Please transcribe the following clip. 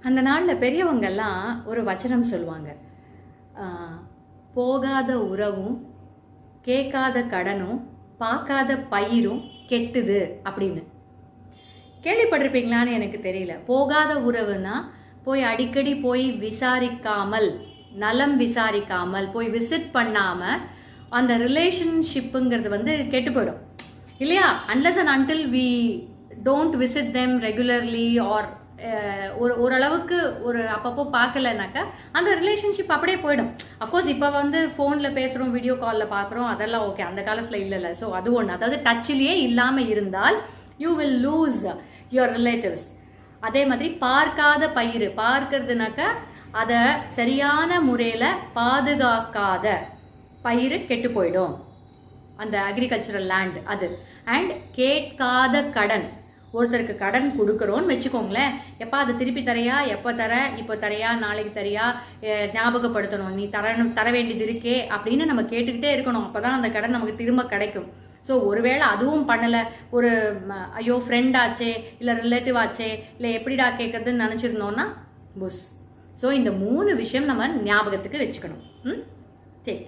அந்த நாளில் பெரியவங்கெல்லாம் ஒரு வச்சனம் சொல்லுவாங்க, போகாத உறவும் கேட்காத கடனும் பார்க்காத பயிரும் கெட்டுது அப்படின்னு. கேள்விப்பட்டிருப்பீங்களான்னு எனக்கு தெரியல. போகாத உறவுனா போய் அடிக்கடி போய் விசாரிக்காமல், நலம் விசாரிக்காமல், போய் விசிட் பண்ணாமல் அந்த ரிலேஷன்ஷிப்புங்கிறது கெட்டு போயிடும் இல்லையா? Unless and until we don't visit them regularly or ஓரளவுக்கு ஒரு அப்பப்போ பார்க்கலனாக்கா அந்த ரிலேஷன்ஷிப் அப்படியே போயிடும். அஃப்கோர்ஸ் இப்போ ஃபோனில் பேசுகிறோம், வீடியோ காலில் பார்க்குறோம், அதெல்லாம் ஓகே. அந்த காலத்தில் இல்லைல்ல. ஸோ அது ஒன்று. அதாவது டச்சிலேயே இல்லாமல் இருந்தால் you will lose your relatives. அதே மாதிரி பார்க்காத பயிர், பார்க்கறதுனாக்கா அதை சரியான முறையில் பாதுகாக்காத பயிர் கெட்டு போயிடும், அந்த அக்ரிகல்ச்சரல் லேண்ட் அது. அண்ட் கேட்காத கடன், ஒருத்தருக்கு கடன் கொடுக்குறோன்னு வச்சுக்கோங்களேன், எப்போ அதை திருப்பி தரையா, எப்போ தர, இப்போ தரையா, நாளைக்கு தரையா, ஞாபகப்படுத்தணும், நீ தர வேண்டியது இருக்கே அப்படின்னு நம்ம கேட்டுக்கிட்டே இருக்கணும். அப்போ தான் அந்த கடன் நமக்கு திரும்ப கிடைக்கும். ஸோ ஒருவேளை அதுவும் பண்ணலை, ஒரு ஐயோ ஃப்ரெண்ட் ஆச்சே, இல்லை ரிலேட்டிவ் ஆச்சே, இல்லை எப்படிடா கேட்கறதுன்னு நினச்சிருந்தோன்னா புஸ். ஸோ இந்த 3 விஷயம் நம்ம ஞாபகத்துக்கு வச்சுக்கணும். சரி.